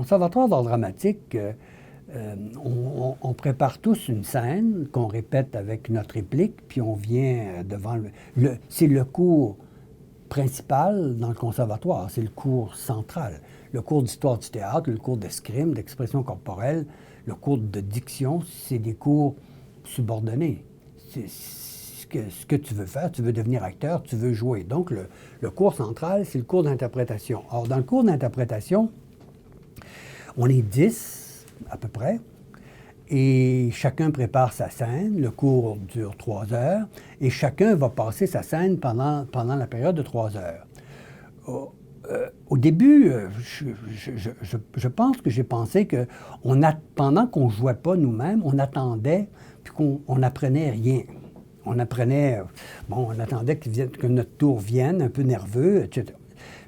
conservatoire d'art dramatique, on prépare tous une scène qu'on répète avec notre réplique, puis on vient devant c'est le cours principal dans le conservatoire, c'est le cours central. Le cours d'histoire du théâtre, le cours d'escrime, d'expression corporelle, le cours de diction, c'est des cours subordonnés. C'est ce que tu veux faire, tu veux devenir acteur, tu veux jouer. Donc, le cours central, c'est le cours d'interprétation. Or, dans le cours d'interprétation, on est 10 à peu près, et chacun prépare sa scène. Le cours dure 3 heures, et chacun va passer sa scène pendant la période de 3 heures. Au début, je pense que j'ai pensé que pendant qu'on ne jouait pas nous-mêmes, on attendait, puis qu'on n'apprenait rien. On apprenait, on attendait que notre tour vienne, un peu nerveux, etc.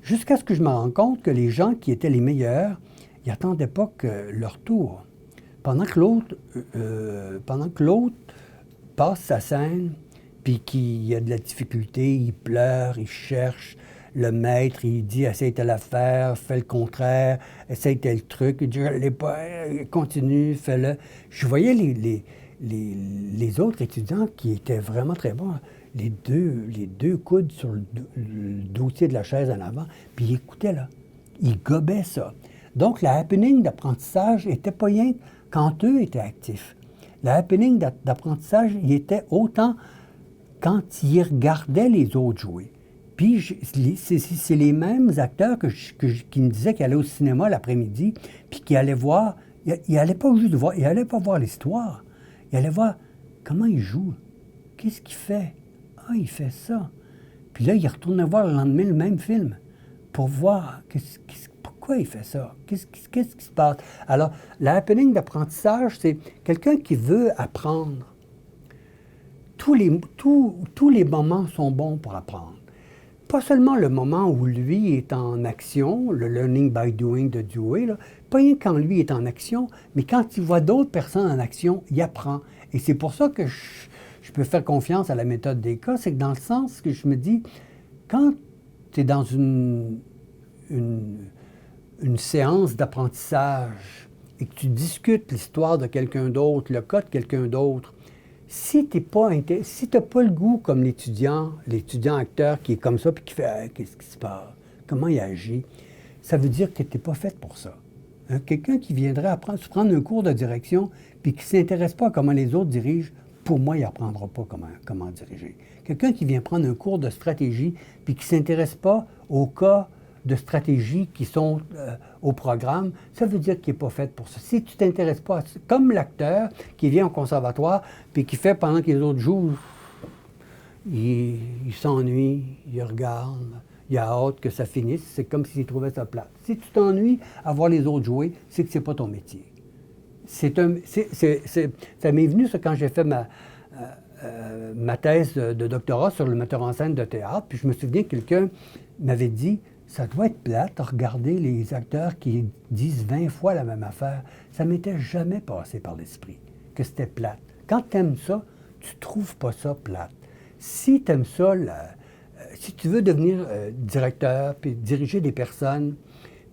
Jusqu'à ce que je me rende compte que les gens qui étaient les meilleurs, ils n'attendaient pas que leur tour. Pendant que l'autre passe sa scène, puis qu'il y a de la difficulté, il pleure, il cherche, le maître, il dit « essaye telle affaire, fais le contraire, essaye tel truc », il dit « je l'ai pas, continue, fais-le ». Je voyais les autres étudiants qui étaient vraiment très bons, les deux coudes sur le dossier de la chaise en avant, puis ils écoutaient là, ils gobaient ça. Donc, le happening d'apprentissage n'était pas rien quand eux étaient actifs. Le happening d'apprentissage, il était autant quand ils regardaient les autres jouer. Puis, c'est les mêmes acteurs qui me disaient qu'ils allaient au cinéma l'après-midi, puis qu'ils allaient voir, ils n'allaient pas juste voir, ils n'allaient pas voir l'histoire. Ils allaient voir comment il joue, qu'est-ce qu'il fait. Ah, il fait ça. Puis là, ils retournaient voir le lendemain le même film pour voir pourquoi il fait ça, qu'est-ce qui se passe. Alors, le happening d'apprentissage, c'est quelqu'un qui veut apprendre. Tous les moments sont bons pour apprendre. Pas seulement le moment où lui est en action, le learning by doing de Dewey, là, pas rien quand lui est en action, mais quand il voit d'autres personnes en action, il apprend. Et c'est pour ça que je peux faire confiance à la méthode des cas, c'est que dans le sens que je me dis, quand tu es dans une séance d'apprentissage et que tu discutes l'histoire de quelqu'un d'autre, le cas de quelqu'un d'autre, si tu n'as pas le goût comme l'étudiant acteur qui est comme ça, puis qui fait qu'est-ce qui se passe, comment il agit, ça veut dire que tu n'es pas fait pour ça. Hein? Quelqu'un qui viendrait prendre un cours de direction, puis qui ne s'intéresse pas à comment les autres dirigent, pour moi, il n'apprendra pas comment diriger. Quelqu'un qui vient prendre un cours de stratégie, puis qui ne s'intéresse pas aux cas de stratégie qui sont au programme, ça veut dire qu'il n'est pas fait pour ça. Si tu ne t'intéresses pas à ça, comme l'acteur qui vient au conservatoire, puis qui fait pendant que les autres jouent, il s'ennuie, il regarde, il a hâte que ça finisse, c'est comme s'il trouvait ça plate. Si tu t'ennuies à voir les autres jouer, c'est que ce n'est pas ton métier. Ça m'est venu, ça, quand j'ai fait ma thèse de doctorat sur le metteur en scène de théâtre, puis je me souviens que quelqu'un m'avait dit « ça doit être plate à regarder les acteurs qui disent 20 fois la même affaire. » Ça ne m'était jamais passé par l'esprit que c'était plate. Quand tu aimes ça, tu ne trouves pas ça plate. Si tu aimes ça, si tu veux devenir directeur, puis diriger des personnes,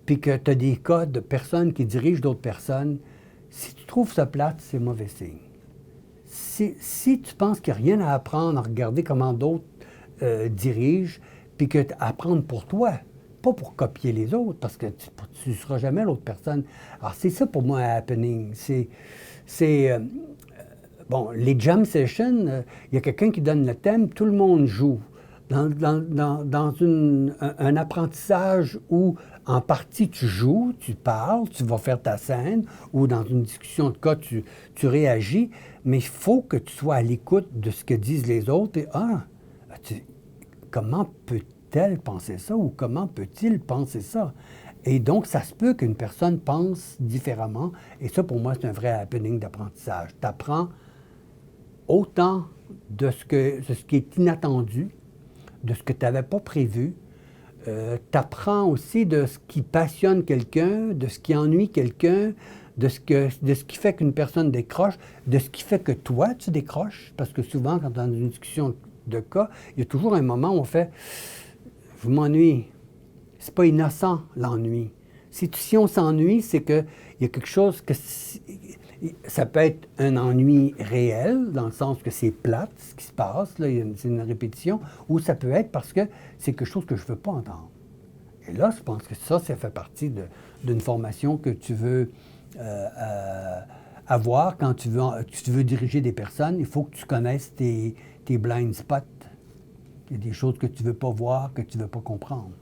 puis que tu as des cas de personnes qui dirigent d'autres personnes, si tu trouves ça plate, c'est mauvais signe. Si tu penses qu'il n'y a rien à apprendre à regarder comment d'autres dirigent, puis que apprendre pour toi, pas pour copier les autres, parce que tu ne seras jamais l'autre personne. Alors, c'est ça pour moi un happening. Bon, les jam sessions, il y a quelqu'un qui donne le thème, tout le monde joue. Dans un apprentissage où, en partie, tu joues, tu parles, tu vas faire ta scène, ou dans une discussion de cas, tu réagis, mais il faut que tu sois à l'écoute de ce que disent les autres. Et, comment peut-elle penser ça, ou comment peut-il penser ça? Et donc, ça se peut qu'une personne pense différemment, et ça, pour moi, c'est un vrai happening d'apprentissage. Tu apprends autant de ce qui est inattendu, de ce que tu n'avais pas prévu. Tu apprends aussi de ce qui passionne quelqu'un, de ce qui ennuie quelqu'un, de ce qui fait qu'une personne décroche, de ce qui fait que toi, tu décroches. Parce que souvent, quand dans une discussion de cas, il y a toujours un moment où on fait « je m'ennuie ». C'est pas innocent, l'ennui. Si on s'ennuie, c'est qu'il y a quelque chose que... Ça peut être un ennui réel, dans le sens que c'est plate, ce qui se passe, là, c'est une répétition, ou ça peut être parce que c'est quelque chose que je ne veux pas entendre. Et là, je pense que ça fait partie d'une formation que tu veux avoir quand tu veux diriger des personnes. Il faut que tu connaisses tes blind spots. Il y a des choses que tu ne veux pas voir, que tu ne veux pas comprendre.